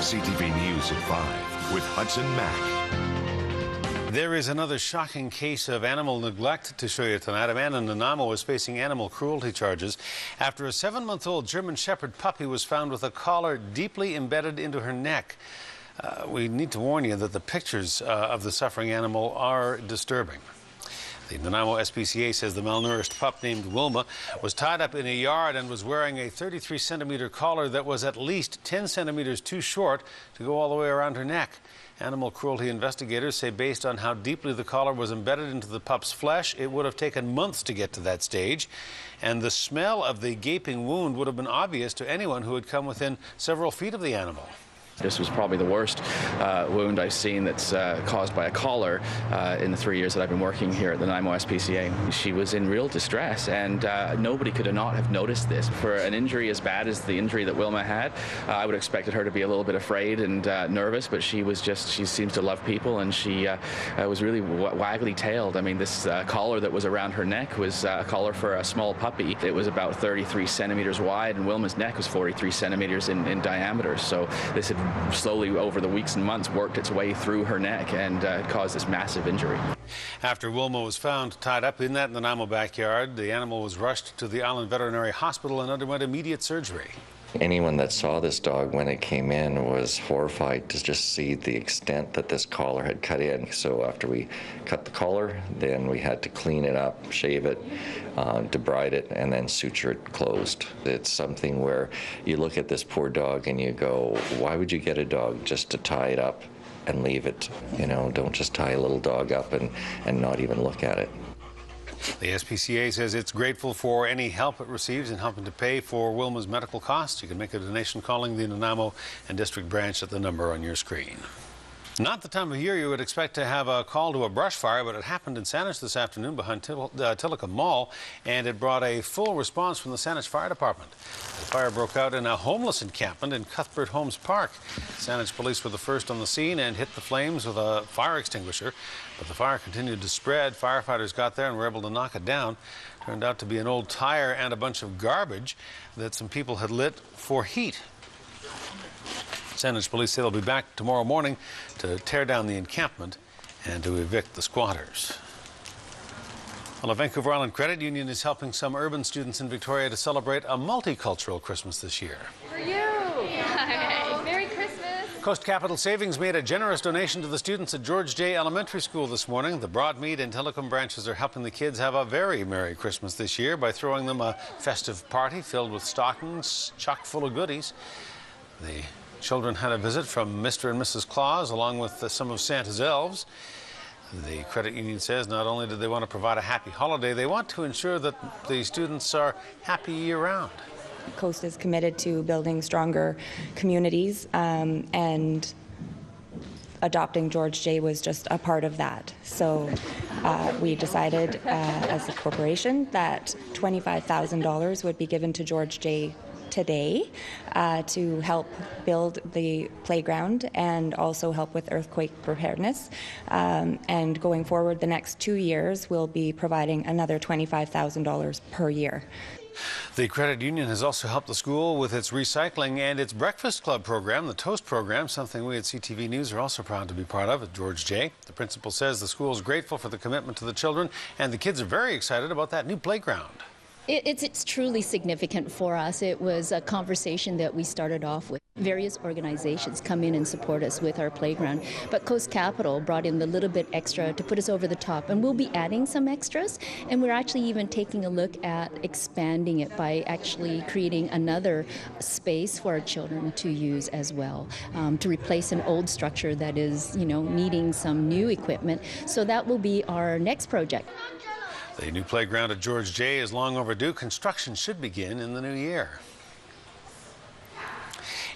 CTV News at 5 with Hudson Mack. There is another shocking case of animal neglect to show you tonight. A man in Nanaimo is facing animal cruelty charges after a 7-month-old German Shepherd puppy was found with a collar deeply embedded into her neck. We need to warn you that the pictures of the suffering animal are disturbing. The Nanaimo SPCA says the malnourished pup named Wilma was tied up in a yard and was wearing a 33-centimeter collar that was at least 10 centimeters too short to go all the way around her neck. Animal cruelty investigators say based on how deeply the collar was embedded into the pup's flesh, it would have taken months to get to that stage. And the smell of the gaping wound would have been obvious to anyone who had come within several feet of the animal. This was probably the worst wound I've seen that's caused by a collar in the 3 years that I've been working here at the Nanaimo SPCA. She was in real distress, and nobody could not have noticed this. For an injury as bad as the injury that Wilma had, I would have expected her to be a little bit afraid and nervous, but she seems to love people, and she was really waggly-tailed. I mean, this collar that was around her neck was a collar for a small puppy. It was about 33 centimeters wide, and Wilma's neck was 43 centimeters in diameter. So this had slowly over the weeks and months worked its way through her neck and caused this massive injury. After Wilma was found tied up in that Nanaimo backyard, the animal was rushed to the Island Veterinary Hospital and underwent immediate surgery. Anyone that saw this dog when it came in was horrified to just see the extent that this collar had cut in. So after we cut the collar, then we had to clean it up, shave it, debride it, and then suture it closed. It's something where you look at this poor dog and you go, why would you get a dog just to tie it up and leave it? You know, don't just tie a little dog up and not even look at it. The SPCA says it's grateful for any help it receives in helping to pay for Wilma's medical costs. You can make a donation calling the Nanaimo and District Branch at the number on your screen. Not the time of year you would expect to have a call to a brush fire, but it happened in Saanich this afternoon behind Tillicum Mall, and it brought a full response from the Saanich Fire Department. The fire broke out in a homeless encampment in Cuthbert Homes Park. Saanich police were the first on the scene and hit the flames with a fire extinguisher, but the fire continued to spread. Firefighters got there and were able to knock it down. Turned out to be an old tire and a bunch of garbage that some people had lit for heat. Saanich police say they'll be back tomorrow morning to tear down the encampment and to evict the squatters. Well, the Vancouver Island Credit Union is helping some urban students in Victoria to celebrate a multicultural Christmas this year. For you! Hi. Merry Christmas! Coast Capital Savings made a generous donation to the students at George J. Elementary School this morning. The Broadmead and Tillicum branches are helping the kids have a very Merry Christmas this year by throwing them a festive party filled with stockings chock full of goodies. The children had a visit from Mr. and Mrs. Claus, along with some of Santa's elves. The credit union says not only do they want to provide a happy holiday, they want to ensure that the students are happy year-round. Coast is committed to building stronger communities, and adopting George J. was just a part of that. So we decided as a corporation that $25,000 would be given to George J. today to help build the playground and also help with earthquake preparedness. And going forward, the next 2 years, we'll be providing another $25,000 per year. The credit union has also helped the school with its recycling and its breakfast club program, the Toast program, something we at CTV News are also proud to be part of at George J. The principal says the school is grateful for the commitment to the children, and the kids are very excited about that new playground. It's truly significant for us. It was a conversation that we started off with. Various organizations come in and support us with our playground, but Coast Capital brought in the little bit extra to put us over the top, and we'll be adding some extras, and we're actually even taking a look at expanding it by actually creating another space for our children to use as well, to replace an old structure that is, needing some new equipment. So that will be our next project. The new playground at George J. is long overdue. Construction should begin in the new year.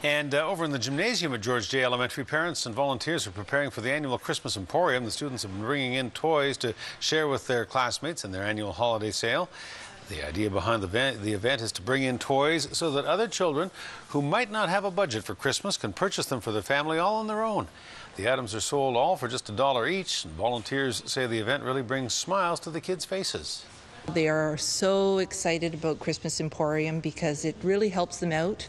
And over in the gymnasium at George J. Elementary, parents and volunteers are preparing for the annual Christmas Emporium. The students have been bringing in toys to share with their classmates in their annual holiday sale. The idea behind the event is to bring in toys so that other children who might not have a budget for Christmas can purchase them for their family all on their own. The items are sold all for just $1 each, and volunteers say the event really brings smiles to the kids' faces. They are so excited about Christmas Emporium because it really helps them out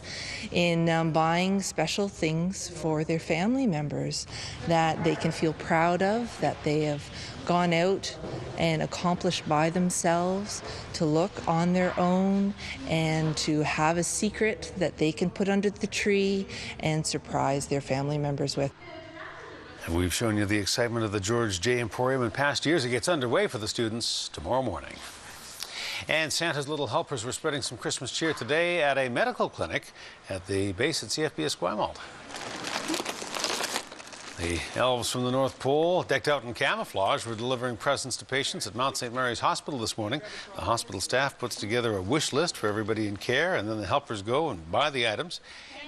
in buying special things for their family members that they can feel proud of, that they have gone out and accomplished by themselves, to look on their own and to have a secret that they can put under the tree and surprise their family members with. And we've shown you the excitement of the George J. Emporium in past years. It gets underway for the students tomorrow morning. And Santa's little helpers were spreading some Christmas cheer today at a medical clinic at the base at CFB Esquimalt. The elves from the North Pole, decked out in camouflage, were delivering presents to patients at Mount St. Mary's Hospital this morning. The hospital staff puts together a wish list for everybody in care, and then the helpers go and buy the items.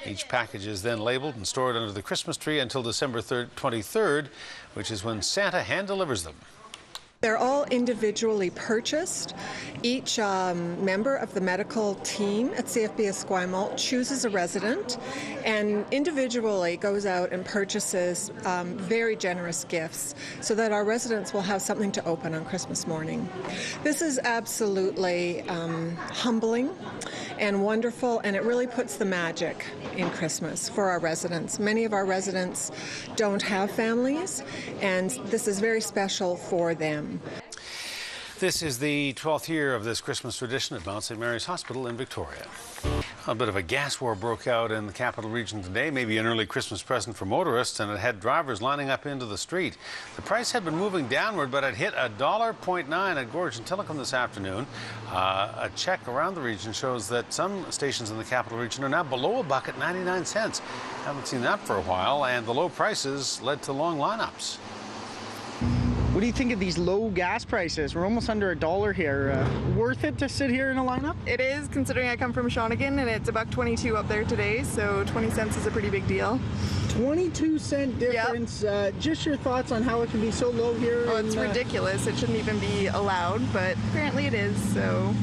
Each package is then labeled and stored under the Christmas tree until December 23rd, which is when Santa hand delivers them. They're all individually purchased. Each member of the medical team at CFB Esquimalt chooses a resident and individually goes out and purchases very generous gifts so that our residents will have something to open on Christmas morning. This is absolutely humbling and wonderful, and it really puts the magic in Christmas for our residents. Many of our residents don't have families, and this is very special for them. This is the 12th year of this Christmas tradition at Mount St. Mary's Hospital in Victoria. A bit of a gas war broke out in the capital region today, maybe an early Christmas present for motorists, and it had drivers lining up into the street. The price had been moving downward, but it hit $1.09 at Gorge and Tillicum this afternoon. A check around the region shows that some stations in the capital region are now below $1 at 99 cents. Haven't seen that for a while, and the low prices led to long lineups. What do you think of these low gas prices? We're almost under $1 here. Worth it to sit here in a lineup? It is, considering I come from Shawnigan and it's $1.22 up there today, so 20 cents is a pretty big deal. 22-cent difference. Yep. Just your thoughts on how it can be so low here? Oh, it's ridiculous. It shouldn't even be allowed, but apparently it is, so.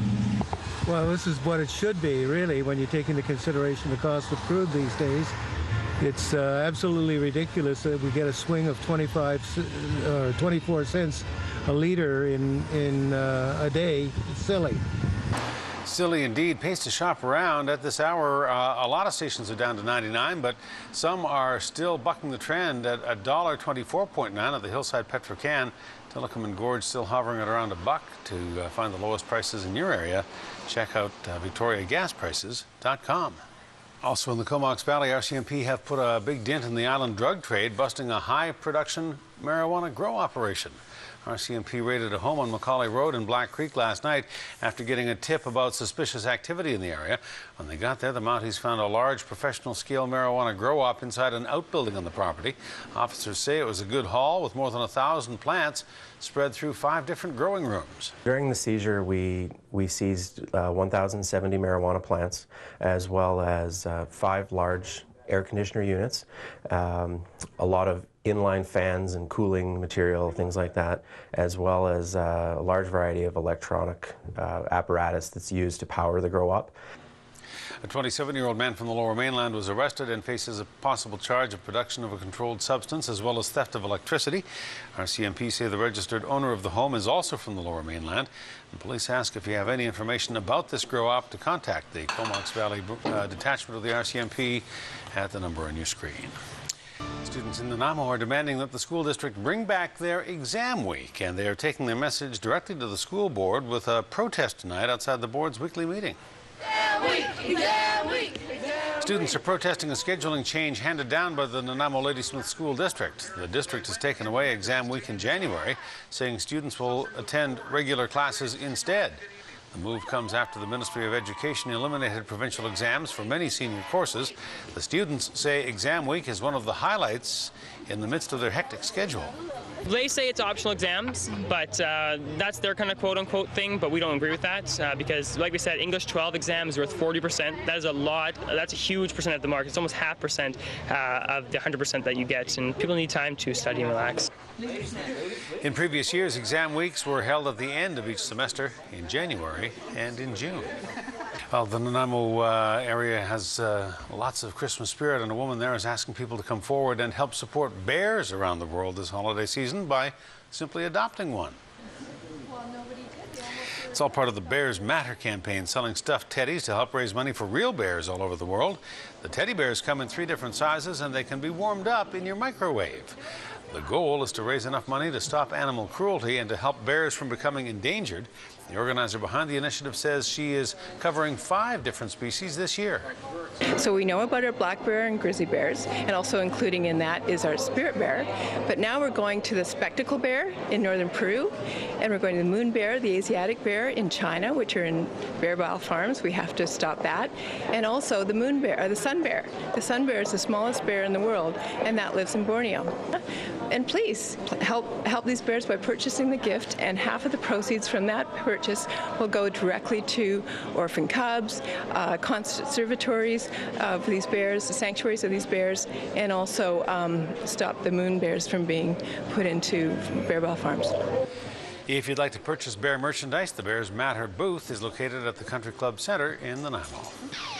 Well, this is what it should be, really, when you take into consideration the cost of crude these days. It's absolutely ridiculous that we get a swing of 24 cents a liter in a day. It's silly. Silly indeed. Pays to shop around at this hour. A lot of stations are down to 99, but some are still bucking the trend at $1.24.9 at the Hillside Petrocan. Tillicum and Gorge still hovering at around $1 to find the lowest prices in your area. Check out VictoriaGasPrices.com. Also in the Comox Valley, RCMP have put a big dent in the island drug trade, busting a high-production marijuana grow operation. RCMP raided a home on Macaulay Road in Black Creek last night after getting a tip about suspicious activity in the area. When they got there, the Mounties found a large professional-scale marijuana grow-op inside an outbuilding on the property. Officers say it was a good haul with more than 1,000 plants spread through 5 different growing rooms. During the seizure, we seized 1,070 marijuana plants, as well as 5 large air conditioner units, a lot of inline fans and cooling material, things like that, as well as a large variety of electronic apparatus that's used to power the grow-op. A 27-year-old man from the Lower Mainland was arrested and faces a possible charge of production of a controlled substance as well as theft of electricity. RCMP say the registered owner of the home is also from the Lower Mainland. And police ask if you have any information about this grow-op to contact the Comox Valley detachment of the RCMP at the number on your screen. Students in Nanaimo are demanding that the school district bring back their exam week, and they are taking their message directly to the school board with a protest tonight outside the board's weekly meeting. Exam week! Exam week! Students are protesting a scheduling change handed down by the Nanaimo Ladysmith School District. The district has taken away exam week in January, saying students will attend regular classes instead. The move comes after the Ministry of Education eliminated provincial exams for many senior courses. The students say exam week is one of the highlights in the midst of their hectic schedule. They say it's optional exams, but that's their kind of quote-unquote thing, but we don't agree with that because, like we said, English 12 exam is worth 40%. That is a lot. That's a huge percent of the mark. It's almost 0.5% of the 100% that you get, and people need time to study and relax. In previous years, exam weeks were held at the end of each semester in January and in June. Well, the Nanaimo area has lots of Christmas spirit, and a woman there is asking people to come forward and help support bears around the world this holiday season by simply adopting one. It's all part of the Bears Matter campaign, selling stuffed teddies to help raise money for real bears all over the world. The teddy bears come in 3 different sizes and they can be warmed up in your microwave. The goal is to raise enough money to stop animal cruelty and to help bears from becoming endangered. The organizer behind the initiative says she is covering 5 different species this year. So we know about our black bear and grizzly bears, and also including in that is our spirit bear. But now we're going to the spectacle bear in northern Peru, and we're going to the moon bear, the Asiatic bear in China, which are in bear bile farms. We have to stop that. And also the moon bear, or the sun bear. The sun bear is the smallest bear in the world, and that lives in Borneo. And please help these bears by purchasing the gift, and half of the proceeds from that purchase will go directly to orphan cubs, conservatories of these bears, the sanctuaries of these bears, and also stop the moon bears from being put into bear bile farms. If you'd like to purchase bear merchandise, the Bears Matter booth is located at the Country Club Centre in Nanaimo.